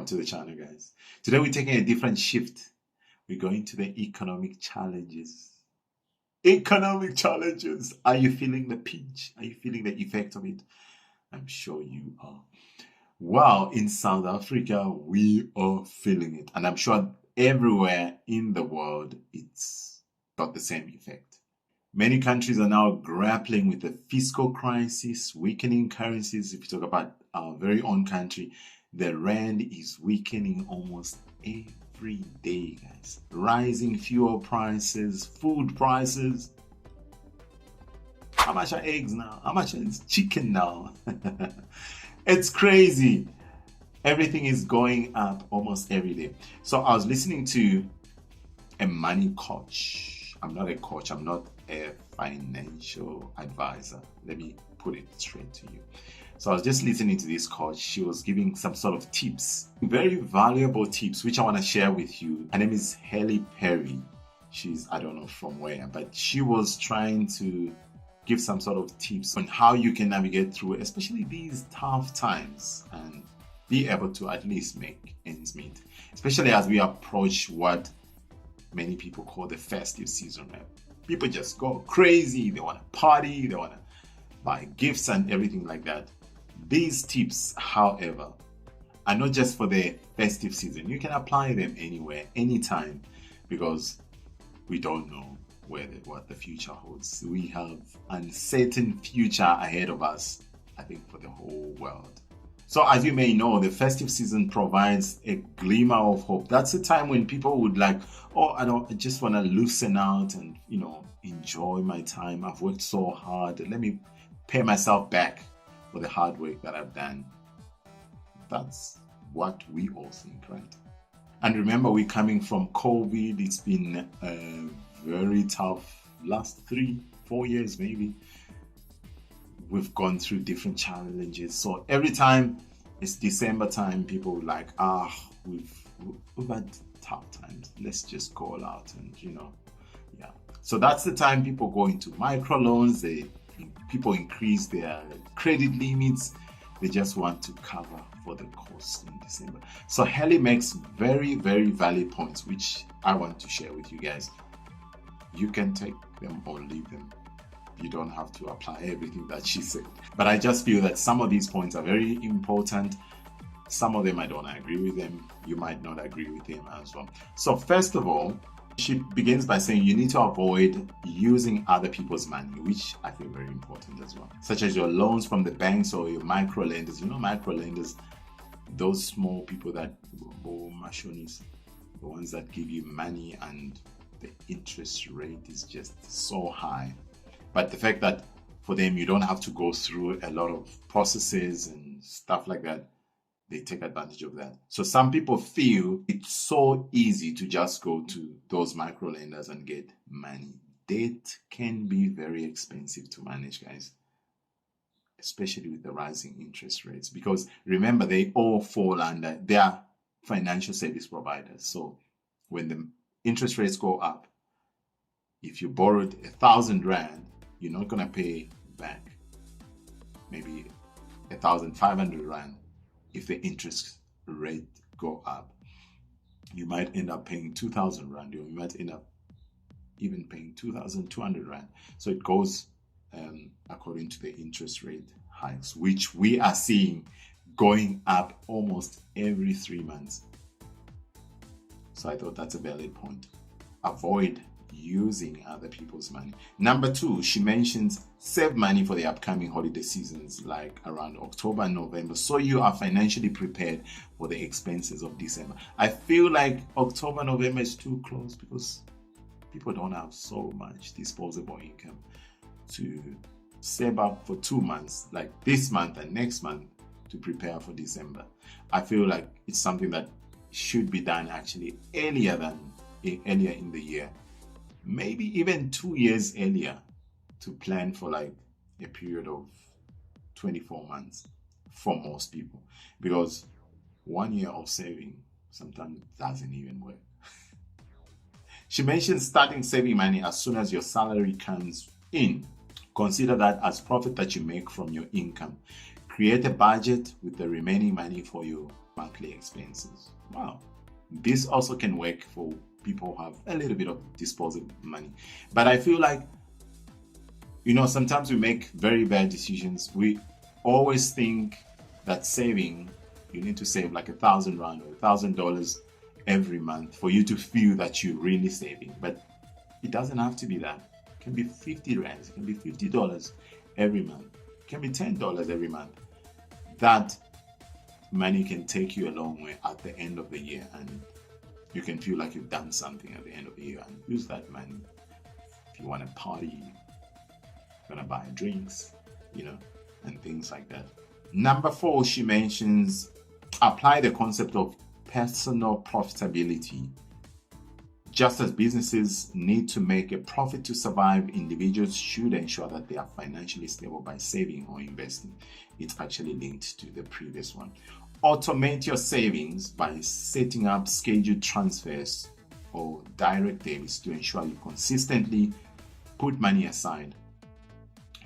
to the channel, guys. Today we're taking a different shift. We're going to the economic challenges. Economic challenges. Are you feeling the pinch? Are you feeling the effect of it? I'm sure you are. Well, in South Africa, we are feeling it. And I'm sure everywhere in the world, it's got the same effect. Many countries are now grappling with the fiscal crisis, weakening currencies. If you talk about our very own country, the rand is weakening almost every day, guys. Rising fuel prices, food prices. How much are eggs now? How much is chicken now? It's crazy. Everything is going up almost every day. So I was listening to a money coach. I'm not a coach. I'm not a financial advisor. Let me put it straight to you. So I was just listening to this coach. She was giving some sort of tips, very valuable tips, which I want to share with you. Her name is Halle Perry. She's, I don't know from where, but she was trying to give some sort of tips on how you can navigate through, especially these tough times, and be able to at least make ends meet, especially as we approach what many people call the festive season, right? People just go crazy. They want to party. They want to buy gifts and everything like that. These tips, however, are not just for the festive season. You can apply them anywhere, anytime, because we don't know what the future holds. We have uncertain future ahead of us, I think, for the whole world. So as you may know, the festive season provides a glimmer of hope. That's the time when people would like, oh, I just want to loosen out and, enjoy my time. I've worked so hard. Let me pay myself back for the hard work that I've done. That's what we all think, right? And remember, we're coming from COVID. It's been a very tough last 3-4 years, maybe. We've gone through different challenges. So every time it's December time, people are like, we've had tough times. Let's just go all out and, yeah. So that's the time people go into microloans. People increase their credit limits. They just want to cover for the cost in December. So Halle makes very, very valid points, which I want to share with you guys. You can take them or leave them. You don't have to apply everything that she said. But I just feel that some of these points are very important. Some of them I don't agree with them. You might not agree with them as well. So first of all, she begins by saying you need to avoid using other people's money, which I feel very important as well. Such as your loans from the banks or your micro lenders. Micro lenders, those small people that, the ones that give you money and the interest rate is just so high. But the fact that for them, you don't have to go through a lot of processes and stuff like that, they take advantage of that. So some people feel it's so easy to just go to those micro lenders and get money. Debt can be very expensive to manage, guys, especially with the rising interest rates. Because remember, they all fall under their financial service providers. So when the interest rates go up, if you borrowed 1,000 rand, you're not going to pay back maybe 1,500 rand if the interest rate go up. You might end up paying 2,000 rand, or you might end up even paying 2,200 rand. So it goes according to the interest rate hikes, which we are seeing going up almost every 3 months. So I thought that's a valid point. Avoid using other people's money. Number 2, she mentions save money for the upcoming holiday seasons, like around October and November, so you are financially prepared for the expenses of December. I feel like October, November is too close because people don't have so much disposable income to save up for 2 months, like this month and next month, to prepare for December. I feel like it's something that should be done actually earlier in the year. Maybe even 2 years earlier, to plan for like a period of 24 months for most people, because 1 year of saving sometimes doesn't even work. She mentions starting saving money as soon as your salary comes in. Consider that as profit that you make from your income. Create a budget with the remaining money for your monthly expenses. Wow. This also can work for people who have a little bit of disposable money. But I feel like, sometimes we make very bad decisions. We always think that saving, you need to save like R1,000 or $1,000 every month for you to feel that you're really saving. But it doesn't have to be that. It can be 50 rands, it can be $50 every month, it can be $10 every month. That money can take you a long way at the end of the year, and you can feel like you've done something at the end of the year, and use that money. If you want to party, you're gonna buy drinks, and things like that. Number 4, she mentions apply the concept of personal profitability. Just as businesses need to make a profit to survive, individuals should ensure that they are financially stable by saving or investing. It's actually linked to the previous one. Automate your savings by setting up scheduled transfers or direct debits to ensure you consistently put money aside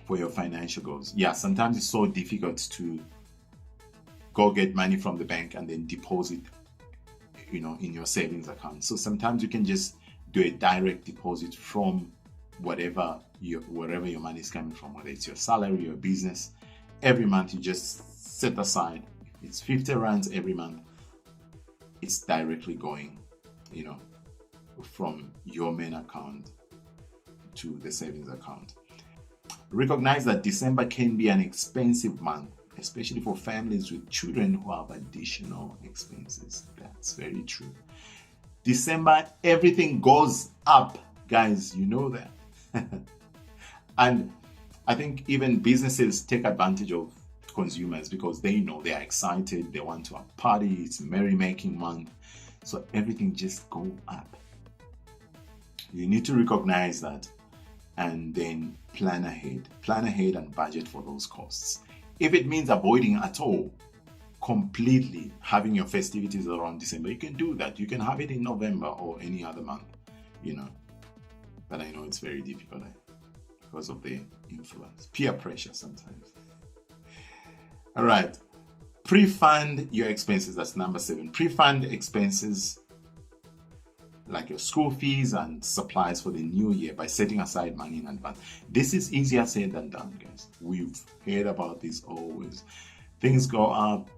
for your financial goals. Yeah, sometimes it's so difficult to go get money from the bank and then deposit in your savings account. So sometimes you can just do a direct deposit from wherever your money is coming from, whether it's your salary, your business. Every month you just set aside, it's 50 rands every month. It's directly going, from your main account to the savings account. Recognize that December can be an expensive month, especially for families with children who have additional expenses. That's very true. December, everything goes up, guys, you know that. And I think even businesses take advantage of consumers because they know they are excited, they want to have a party, it's merrymaking month, so everything just go up. You need to recognize that and then plan ahead and budget for those costs. If it means avoiding at all, completely having your festivities around December, you can do that. You can have it in November or any other month, but I know it's very difficult because of the influence, peer pressure sometimes. All right, pre-fund your expenses. That's number 7. Pre-fund expenses like your school fees and supplies for the new year by setting aside money in advance. This is easier said than done, guys. We've heard about this always. Things go up.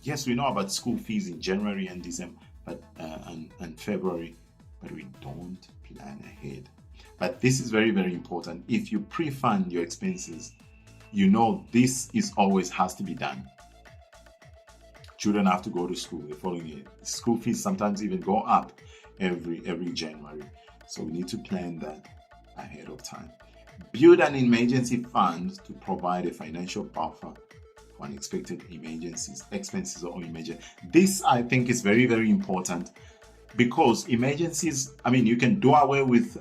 Yes, we know about school fees in January and December, but and February, but we don't plan ahead. But this is very, very important. If you pre-fund your expenses, this is always has to be done. Children have to go to school the following year. School fees sometimes even go up every January. So we need to plan that ahead of time. Build an emergency fund to provide a financial buffer for unexpected expenses or emergencies. This, I think, is very, very important because emergencies, you can do away with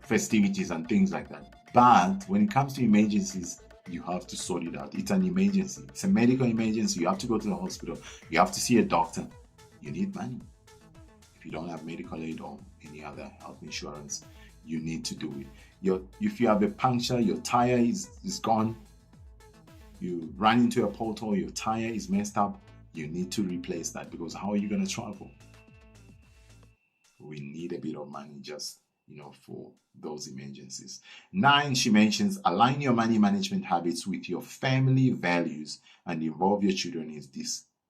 festivities and things like that. But when it comes to emergencies, you have to sort it out. It's an emergency. It's a medical emergency. You have to go to the hospital. You have to see a doctor. You need money. If you don't have medical aid or any other health insurance, you need to do it. If you have a puncture, your tire is gone, you run into a pothole, your tire is messed up, you need to replace that because how are you going to travel? We need a bit of money just, for those emergencies. 9, she mentions align your money management habits with your family values and involve your children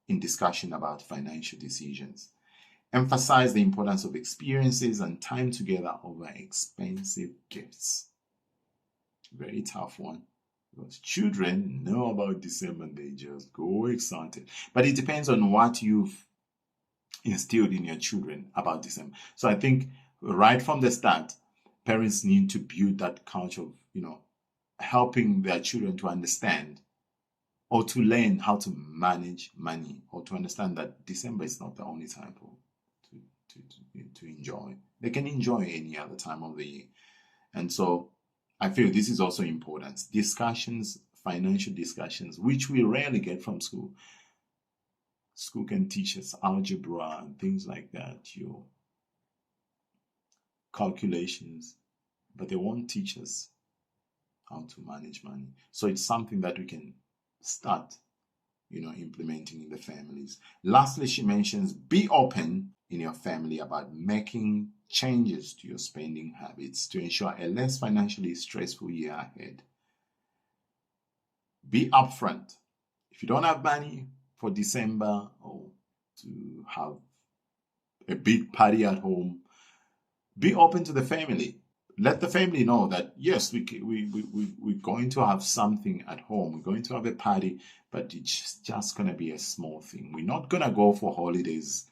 in discussion about financial decisions. Emphasize the importance of experiences and time together over expensive gifts. Very tough one. Because children know about December and they just go excited. But it depends on what you've instilled in your children about December. So I think right from the start, parents need to build that culture of, helping their children to understand or to learn how to manage money or to understand that December is not the only time to enjoy. They can enjoy any other time of the year. And so I feel this is also important. Discussions, financial discussions, which we rarely get from school. School can teach us algebra and things like that, your calculations, but they won't teach us how to manage money. So it's something that we can start, implementing in the families. Lastly, she mentions be open in your family about making changes to your spending habits to ensure a less financially stressful year ahead. Be upfront. If you don't have money for December or to have a big party at home, be open to the family. Let the family know that, yes, we're going to have something at home. We're going to have a party, but it's just going to be a small thing. We're not going to go for holidays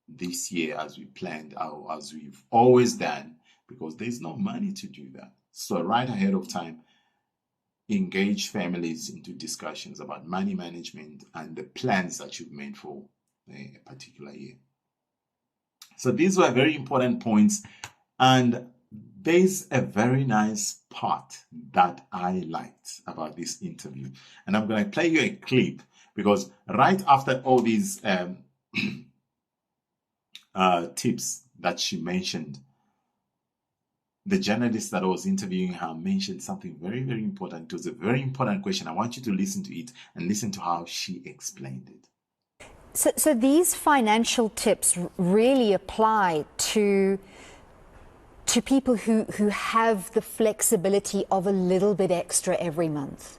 this year as we planned, or as we've always done, because there's no money to do that. So right ahead of time, engage families into discussions about money management and the plans that you've made for a particular year. So these were very important points, and there's a very nice part that I liked about this interview, and I'm going to play you a clip, because right after all these tips that she mentioned, the journalist that was interviewing her mentioned something very, very important. It was a very important question. I want you to listen to it and listen to how she explained it. So these financial tips really apply to people who have the flexibility of a little bit extra every month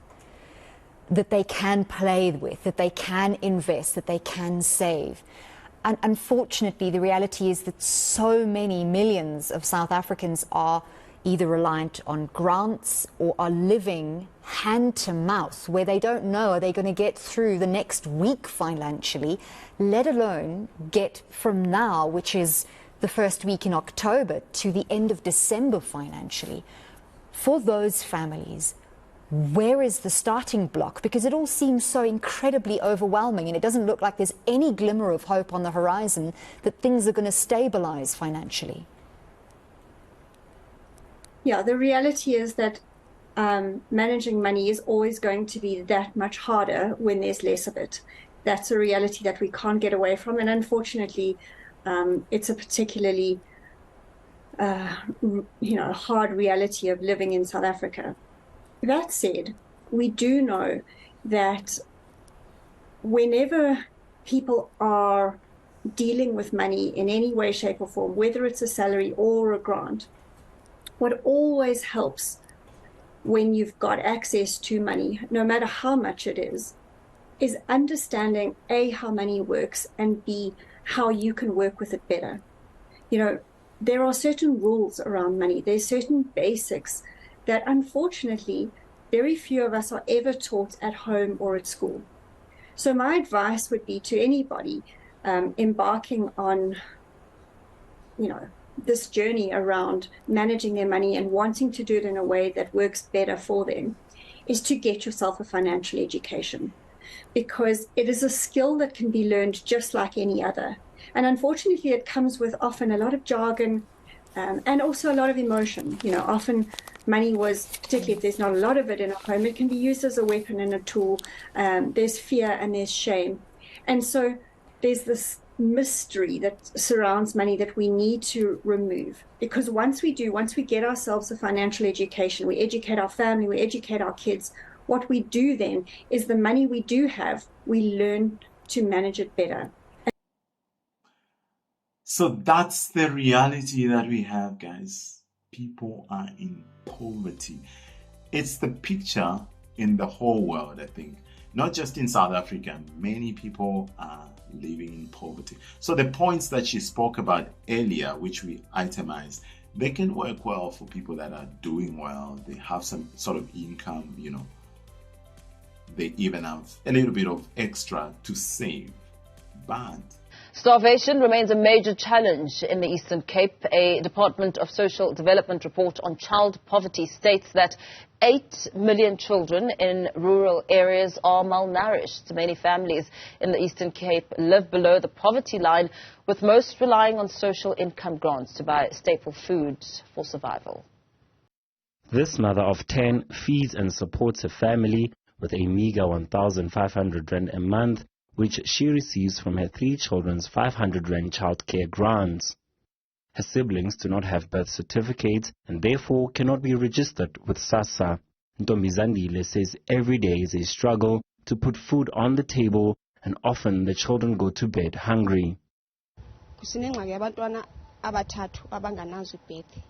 that they can play with, that they can invest, that they can save. And unfortunately, the reality is that so many millions of South Africans are either reliant on grants or are living hand to mouth, where they don't know, are they going to get through the next week financially, let alone get from now, which is the first week in October, to the end of December financially. For those families, where is the starting block? Because it all seems so incredibly overwhelming, and it doesn't look like there's any glimmer of hope on the horizon that things are going to stabilize financially. Yeah, the reality is that managing money is always going to be that much harder when there's less of it. That's a reality that we can't get away from, and unfortunately, it's a particularly hard reality of living in South Africa. That said, we do know that whenever people are dealing with money in any way, shape, or form, whether it's a salary or a grant, what always helps when you've got access to money, no matter how much it is understanding A, how money works, and B, how you can work with it better. There are certain rules around money. There's certain basics that unfortunately very few of us are ever taught at home or at school. So my advice would be to anybody embarking on, this journey around managing their money and wanting to do it in a way that works better for them, is to get yourself a financial education, because it is a skill that can be learned just like any other. And unfortunately, it comes with often a lot of jargon and also a lot of emotion. Often money was, particularly if there's not a lot of it in a home, it can be used as a weapon and a tool. There's fear and there's shame. And so there's this mystery that surrounds money that we need to remove. Because once we get ourselves a financial education, we educate our family, we educate our kids, what we do then is the money we do have, we learn to manage it better. So that's the reality that we have, guys. People are in poverty. It's the picture in the whole world, I think. Not just in South Africa. Many people are living in poverty. So the points that she spoke about earlier, which we itemized, they can work well for people that are doing well. They have some sort of income, They even have a little bit of extra to save. But starvation remains a major challenge in the Eastern Cape. A Department of Social Development report on child poverty states that 8 million children in rural areas are malnourished. Many families in the Eastern Cape live below the poverty line, with most relying on social income grants to buy staple foods for survival. This mother of 10 feeds and supports her family with a meager 1,500 rand a month, which she receives from her 3 children's 500 rand childcare grants. Her siblings do not have birth certificates and therefore cannot be registered with SASSA. Ntombizandile says every day is a struggle to put food on the table, and often the children go to bed hungry. Sinengxaki yabantwana abathathu abanganazo ibhedi,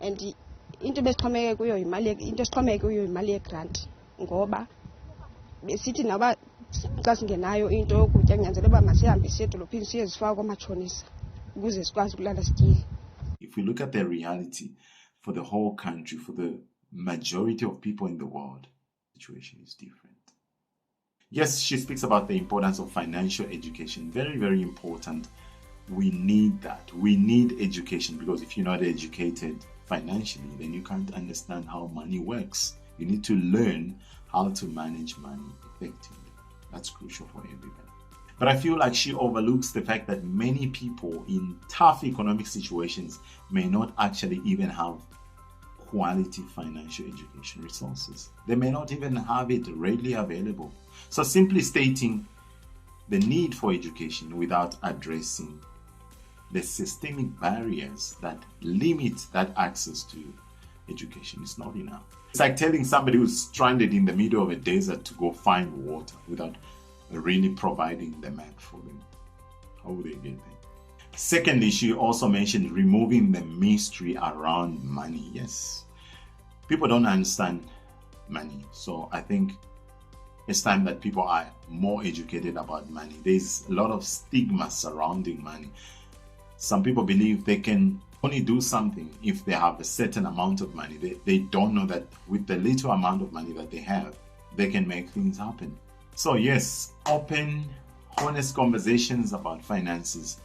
and into besixhomeke kuyo yimali yegrant, ngoba besithi naba xa singenayo into yokutya kunyanzeleke uba masihambe siye edolophini siye zifaka koomatshonisa ukuze sikwazi ukulala sityile. If we look at the reality for the whole country, for the majority of people in the world, the situation is different. Yes, she speaks about the importance of financial education. Very, very important. We need that. We need education, because if you're not educated financially, then you can't understand how money works. You need to learn how to manage money effectively. That's crucial for everybody. But I feel like she overlooks the fact that many people in tough economic situations may not actually even have quality financial education resources. They may not even have it readily available. So simply stating the need for education without addressing the systemic barriers that limit that access to education is not enough. It's like telling somebody who's stranded in the middle of a desert to go find water without really providing the map for them. How would they get there? Secondly, she also mentioned removing the mystery around money. Yes, people don't understand money. So I think it's time that people are more educated about money. There's a lot of stigma surrounding money. Some people believe they can only do something if they have a certain amount of money. They don't know that with the little amount of money that they have, they can make things happen. So yes, open, honest conversations about finances,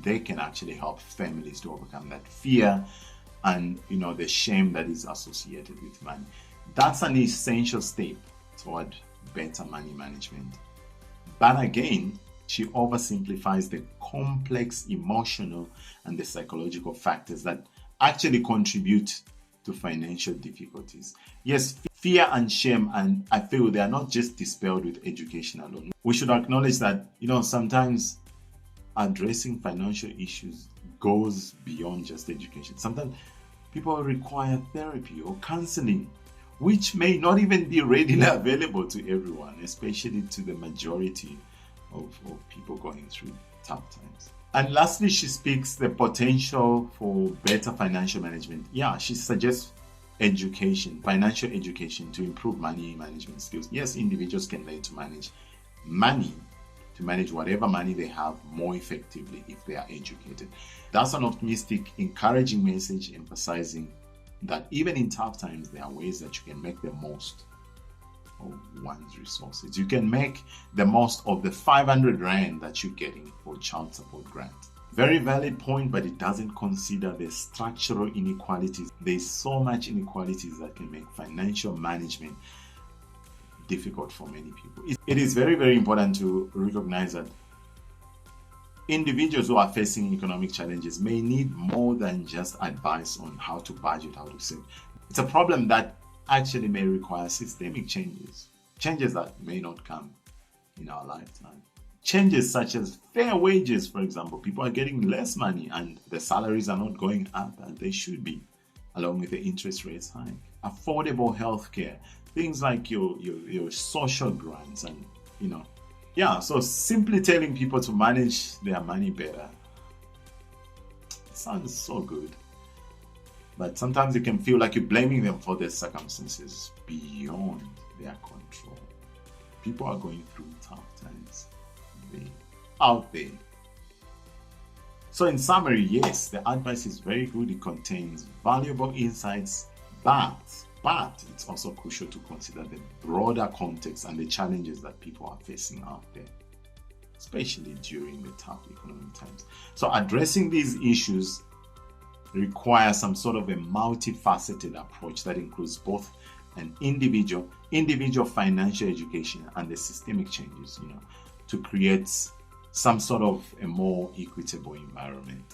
they can actually help families to overcome that fear and the shame that is associated with money. That's an essential step toward better money management. But again, she oversimplifies the complex emotional and the psychological factors that actually contribute to financial difficulties. Yes, fear and shame, and I feel they are not just dispelled with education alone. We should acknowledge that, sometimes addressing financial issues goes beyond just education. Sometimes people require therapy or counseling, which may not even be readily available to everyone, especially to the majority of people going through tough times. And lastly, she speaks the potential for better financial management. Yeah, she suggests education, financial education, to improve money management skills. Yes, individuals can learn to manage money, to manage whatever money they have more effectively if they are educated. That's an optimistic, encouraging message, emphasizing that even in tough times, there are ways that you can make the most of one's resources. You can make the most of the 500 Rand that you're getting for child support grant. Very valid point, but it doesn't consider the structural inequalities. There's so much inequalities that can make financial management difficult for many people. It is very, very important to recognize that individuals who are facing economic challenges may need more than just advice on how to budget, how to save. It's a problem that actually may require systemic changes that may not come in our lifetime. Changes such as fair wages, for example. People are getting less money and the salaries are not going up as they should be, along with the interest rates hike. Affordable healthcare, things like your social grants, and so simply telling people to manage their money better sounds so good. But sometimes it can feel like you're blaming them for their circumstances beyond their control. People are going through tough times. They're out there. So in summary, yes, the advice is very good. It contains valuable insights, but it's also crucial to consider the broader context and the challenges that people are facing out there, especially during the tough economic times. So addressing these issues requires some sort of a multifaceted approach that includes both an individual financial education and the systemic changes, to create some sort of a more equitable environment.